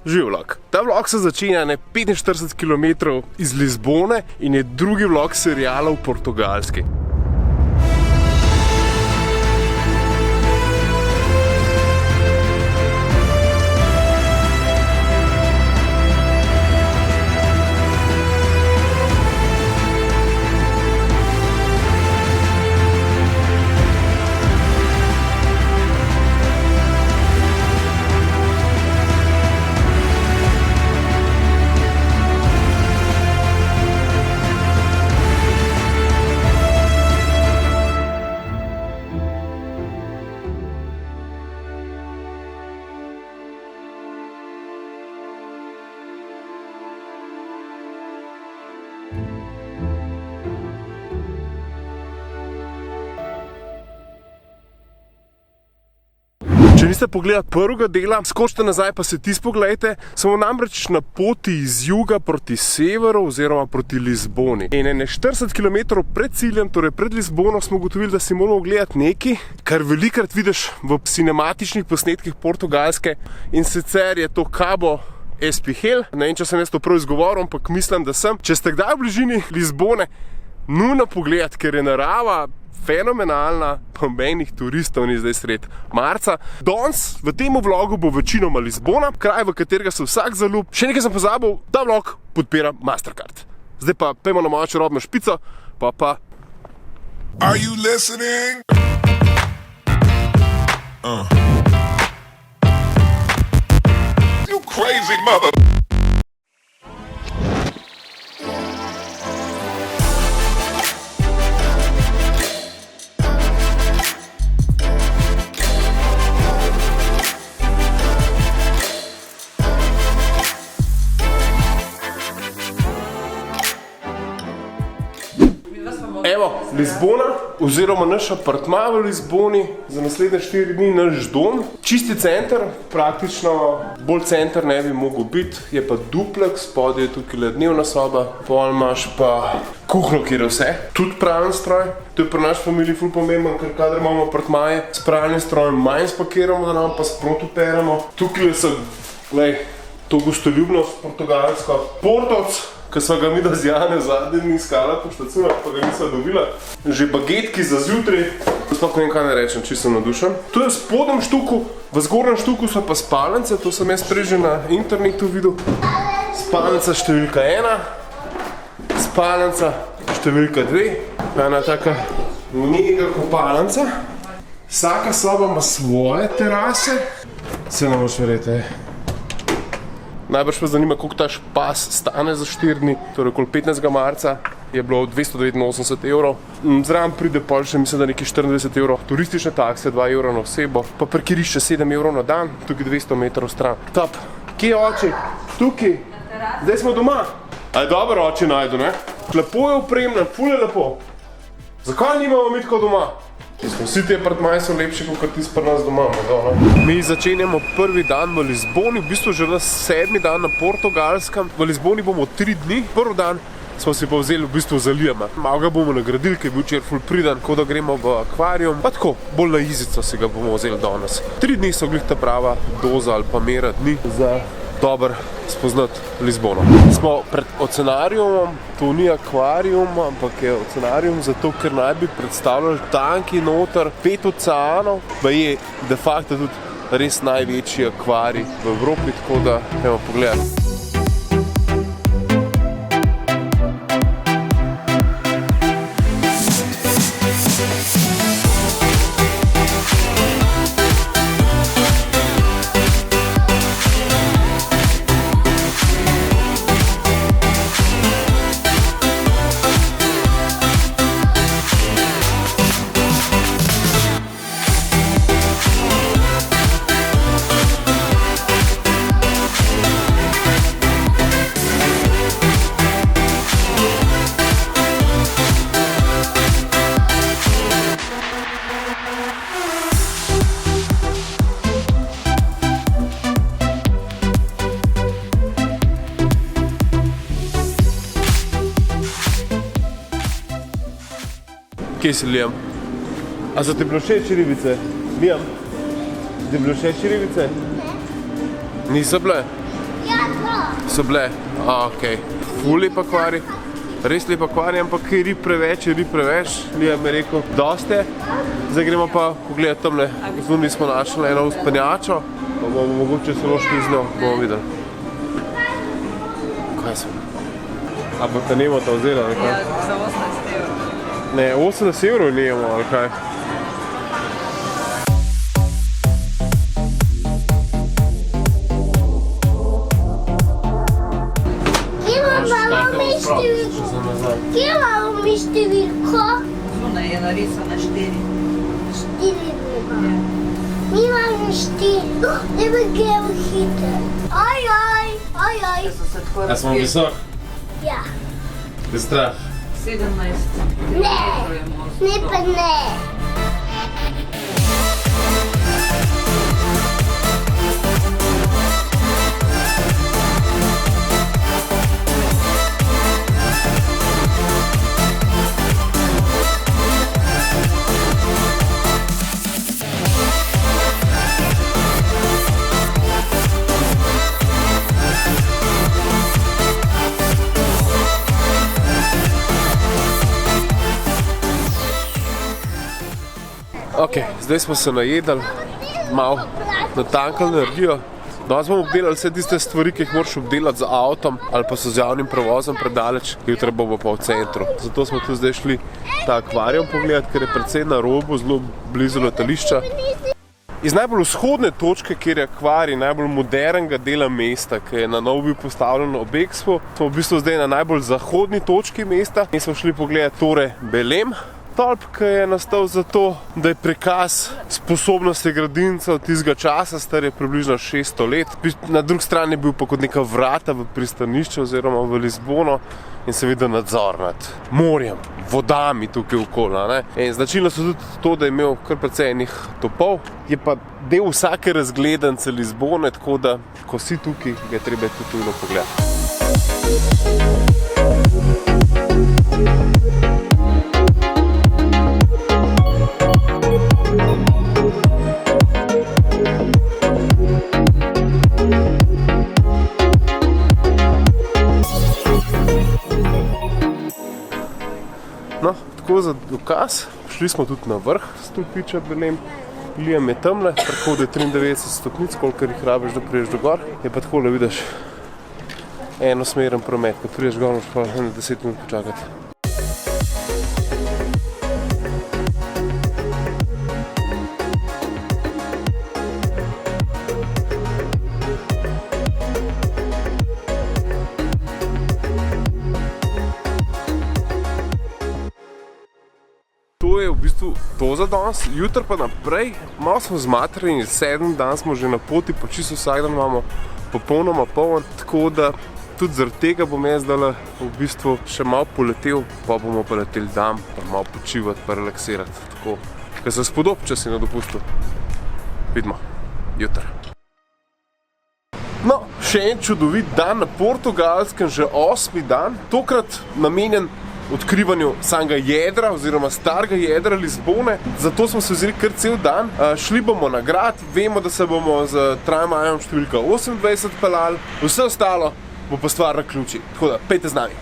Živ vlog. Ta vlog se začenja na 45 km iz Lizbone in je drugi vlog seriala v Portugalski. Če niste pogledali prvega dela, skočite nazaj pa se tisto pogledajte. Smo namreč na poti iz juga proti severu oziroma proti Lizboni. In 40 km pred ciljem, torej pred Lizbono, smo ugotovili, da si moramo gledati nekaj, kar velikrat vidiš v cinematičnih posnetkih Portugalske. In sicer je to Cabo Espinhel. Ne vem, če sem jaz to prav izgovoril, ampak mislim, da sem. Če ste kdaj v bližini Lizbone, nujno pogledati, ker je narava fenomenalna, pa menih turistov ni zdaj sred marca. Danes v tem vlogu bo večinoma Lizbona, kraj, v katerega se vsak zaljub. Še nekaj sem pozabil, ta vlog podpira Mastercard. Zdaj pa pejmo na mojo čarobno špico, pa. Are you listening? You crazy mother... Evo, Lizbona, oziroma naš apartma v Lizboni, za naslednje 4 dni naš dom. Čisti center, praktično bolj center ne bi mogel biti, je pa duplex, spodaj je tukaj le dnevna soba, pol imaš pa kuhno, kjer je vse, tudi pralni stroj. To je pri naši familiji ful pomemben, ker kadar imamo apartmaje s pralnim strojem, manj spakiramo, da nam pa sprot operamo. Tukaj so, glej, to gostoljubnost portugalsko. Portovc, ko sva ga mi da z Jane zadnje dni iskala po štacunah, pa ga nisva dobila. Že bagetki za zjutraj. Sploh ne vem, kaj ne rečem, čisto sem navdušen. Tu je v spodnjem štuku, v zgornjem štuku so pa spalnice, to sem jaz prej že na internetu videl. Spalnica številka 1, spalnica številka 2, ena taka mega kopalnica. Vsaka soba ima svoje terase, se ne boš verjeti. Najbrž me zanima, koliko ta špas stane za 4 dni, torej okoli 15. marca je bilo 289 €. Zraven pride pol še, mislim, da nekaj 24 €. Turistične takse 2 € na osebo, pa parkirišče 7 € na dan, tukaj 200 metrov stran. Top. Kje je oči? Tukaj. Zdaj smo doma. A je dobro oči najdu, ne? Lepo je opremljen, ful je lepo. Zakaj nimamo mi tako doma? Vsi ti apartmaji so lepši, kot tisti pri nas doma. Mi začenjamo prvi dan v Lizboni, v bistvu že 7. dan na Portugalskem. V Lizboni bomo 3 dni. Prvi dan smo si pa vzeli v bistvu za Lijama. Malo ga bomo nagradili, ker je bil včeraj ful priden, tako da gremo v akvarijum. Pa tako, bolj na izico si ga bomo vzeli danes. 3 dni so glih ta prava doza ali pa mera dni za dobro spoznati Lizbono. Smo pred oceanariumom, to ni akvarijum, ampak je oceanarium zato, ker naj bi predstavljali tanki noter 5 oceanov, pa je de facto tudi res največji akvarij v Evropi, tako da gremo pogledati. Kje si, Liam? A so ti bilo všeč ribice? Liam? Ti bilo všeč ribice? Niso bile? So bile? Ok. Ful lepa kvari. Res lepa kvari, ampak je rib preveč, Lija mi je rekel, dosti je. Zdaj gremo pa pogledati tamle. Zunaj smo našli eno uspenjačo, pa bomo mogoče celo šli z njo, bomo videli. Kaj smo? A pa te nemo ta vzela, ali kaj? Ja, za 18 evrov. Ne, 80 evrov nemo, ali kaj? Kje imamo mi številko? Zunaj je narisana 4. 4 imamo. Mi imamo 4. Ne bi gremo hitro. Aj. So se tako A smo visok? Ja. Je strah? 17 Ne, evrov je most. ne pa ne. Ok, zdaj smo se najedali, malo natankali energijo. Danes bomo obdelali vse tiste stvari, ki jih moraš obdelati z avtom ali pa so z javnim prevozom predaleč, jutri bomo pa v centru. Zato smo tu zdaj šli ta akvarijum pogledati, ker je precej na robu, zelo blizu letališča. Iz najbolj vzhodne točke, kjer je akvarij, najbolj modernega dela mesta, ki je na novo bil postavljen ob Expo, smo v bistvu zdaj na najbolj zahodni točki mesta in smo šli pogledati Torre Belém. Stolp, ki je nastal zato, da je prikaz sposobnosti gradincev tistega časa, star je približno 600 let. Na drugi strani je bil pa kot neka vrata v pristanišče oziroma v Lizbono in seveda nadzor nad morjem, vodami tukaj okoli. In značilno so tudi to, da je imel kar precej enih topov. Je pa del vsake razgledance Lizbone, tako da, ko si tukaj, ga je treba tudi tujno pogledati. No, tako za dokaz, šli smo tudi na vrh stolpiča Belém. Lija je tamle, prehod je 93 stopnic, kolikor jih rabiš, da priješ do gor. Je pa tako, da vidiš enosmeren promet, ko priješ gor, moraš pa 10 minut počakati. To je v bistvu to za danes, jutri pa naprej, malo smo zmatrani, 7 dan smo že na poti, pa čisto vsak dan imamo popolnoma poln, tako da tudi zaradi tega bom jaz zdaj v bistvu še malo poletel, pa bomo pa leteli dan, pa malo počivati, pa relaksirati, tako, ker se spodob, če si na dopustu. Vidimo, jutri. No, še en čudovit dan na Portugalskem, že 8. dan, tokrat namenjen odkrivanju samega jedra oziroma starega jedra Lizbone. Zato smo se vzeli kar cel dan. Šli bomo na grad, vemo, da se bomo z tramvajem številka 28 peljali, vse ostalo bo pa stvar na ključi. Tako da, pejte z nami.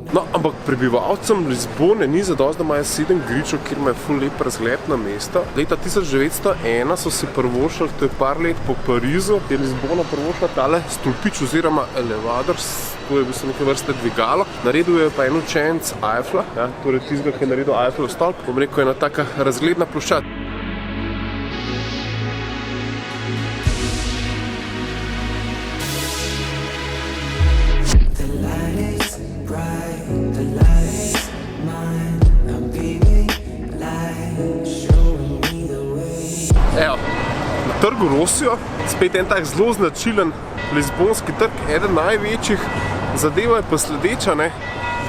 No, ampak prebivalcem Lizbone ni zadosti, da imajo 7 gričev, kjer imajo ful lep razgled na mesto. Leta 1901 so si privoščili, to je par let po Parizu, je Lizbona privoščila tale stolpič oziroma elevator, to je v bistvu neke vrste dvigalo. Naredil je pa en učenec Eiffla, ja, torej tistega, ki je naredil Eiffelov stolp. Bom rekel, ena taka razgledna ploščad. Evo, na trgu Rosijo, spet en tak zelo značilen lizbonski trg, eden največjih. Zadeva je pa sledeča,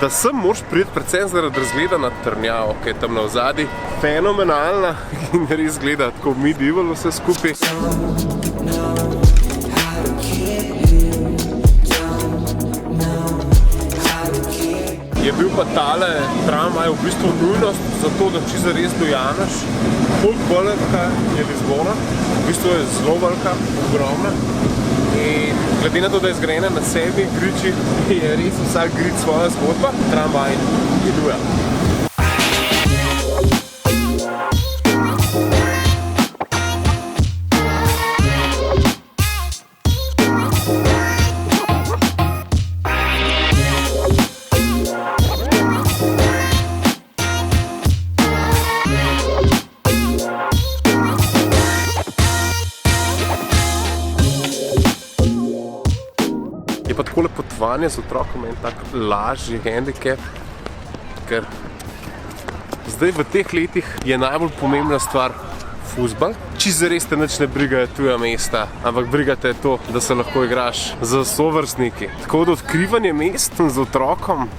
Da sem moraš priti predvsem zaradi razgleda na Trnjavo, ki je tam na vzadi. Fenomenalna in res gleda tako medieval vse skupaj. Je bil pa tale tramvaj v bistvu nujnost, zato da če zares dojaneš, koliko velika je Lizbona, v bistvu je zelo velika, ogromna. In glede na to, da je zgrajena na 7 gričih, je res vsak grič svoja zgodba, tramvaj je nuja. Je pa takole potovanje z otrokom en tak lažji handicap, ker zdaj v teh letih je najbolj pomembna stvar fuzbal. Čisto zares te nič ne brigajo tuja mesta, ampak brigate to, da se lahko igraš z sovrstniki. Tako da odkrivanje mest z otrokom,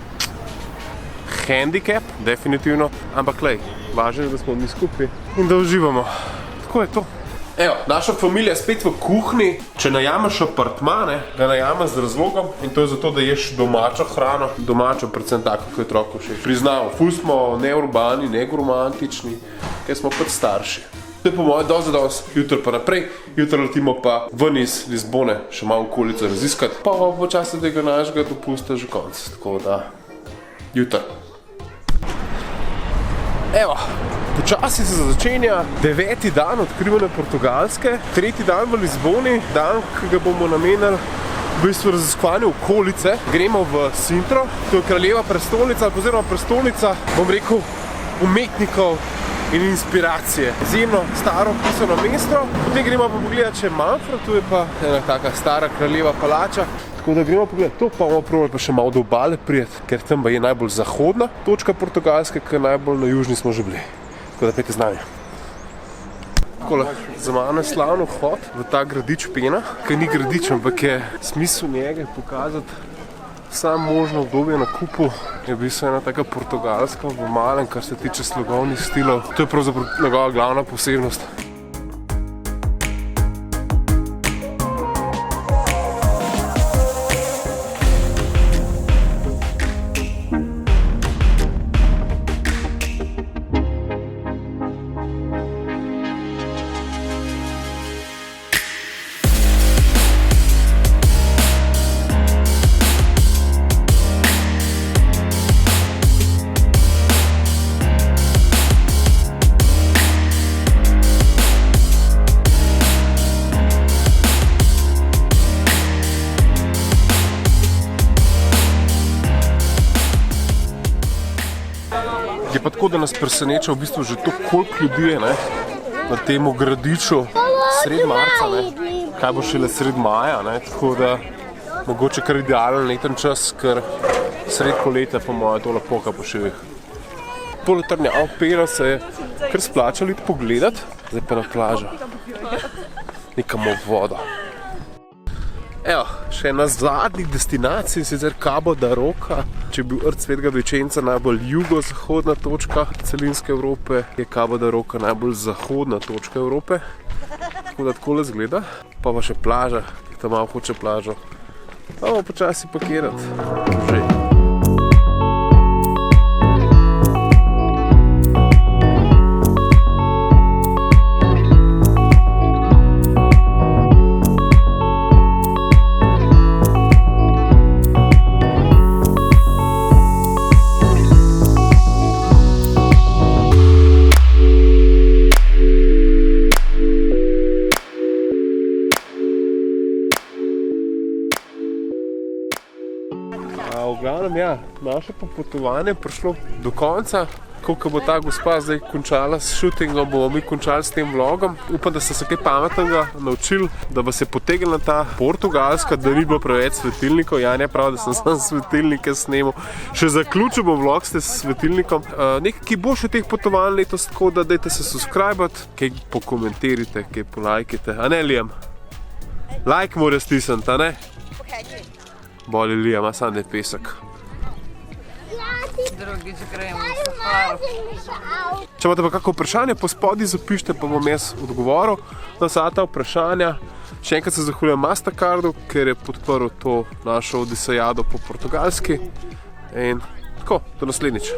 handicap, definitivno, ampak lej, važno je, da smo mi skupaj in da uživamo. Tako je to. Evo, naša familija je spet v kuhinji. Če najameš apartmane, ga najameš z razlogom in to je zato, da ješ domačo hrano. Domačo, predvsem tako, kot je otroku še. Priznamo, ful smo ne urbani, ne romantični, ker smo pač starši. To je po moje dosti, jutro pa naprej, jutro letimo pa ven iz Lizbone, še malo okolico raziskati, pa počasi tega našega dopusta že konc, tako da jutro. Evo, počasi se začenja 9. dan odkrivanja Portugalske, 3. dan v Lizboni, dan, ki ga bomo namenili v bistvu raziskovanju okolice. Gremo v Sintro, to je kraljeva prestolnica, oziroma prestolnica, bom rekel, umetnikov in inspiracije. Izjemno staro pisano mesto. Potem gremo pa pogledati še Manfred, tu je pa ena taka stara kraljeva palača. Tako da gremo pogledati to, pa bomo probali pa še malo do obale prijeti, ker tam je najbolj zahodna točka Portugalske, ker najbolj na južni smo že bili. Tako da pejte z nami. Takole, za mano je slavno vhod v ta gradič Pena, ki ni gradič, ampak je smisel njega pokazati samo možno obdobje na kupu. Je v bistvu ena taka portugalska v malem, kar se tiče slogovnih stilov. To je pravzaprav njegova glavna posebnost. Je pa tako, da nas preseneča v bistvu že to, koliko ljudi je, ne, na temu gradiču sred marca, ne. Kaj bo šele sred maja, ne, tako da mogoče kar idealen leten čas, ker sred poletja po moje to lepo kaj po šivih. Tole Trnjavo Pera se je kar splačalo iti pogledati, zdaj pa na plažo. Nekamo vodo. Evo, še ena zadnjih destinacij, sicer Cabo da Roca. Če je bil Rt Svetega Vičenca najbolj jugozahodna točka celinske Evrope, je Cabo da Roca najbolj zahodna točka Evrope. Tako da takole zgleda. Pa še plaža, ki tam malo hoče plažo. Pa bomo počasi pakirati. Že. V glavnem, ja, naše popotovanje prišlo do konca. Ko bo ta gospa zdaj končala s shootingom, bomo mi končali s tem vlogom. Upam, da ste se kaj pametnega naučili, da vas je potegnila ta Portugalska, da ni bilo preveč svetilnikov. Janja pravi, da sem sam svetilnike snemal. Še zaključil bom vlog s svetilnikom. Nekaj, ki bo še teh potovanj letos, tako da dajte se subscribati, kaj pokomentirite, kaj polajkite. A ne, Liam? Like mora stisniti, a ne? Boli Liam, a sam ne pesek. drugič gremo v Saharo. Če imate pa kakšno vprašanje, po spodaj zapišite, pa bom jaz odgovoril na vsa ta vprašanja. Še enkrat se zahvaljujem Mastercardu, ker je podprl to našo odisejado po portugalski. In tako, do naslednjič.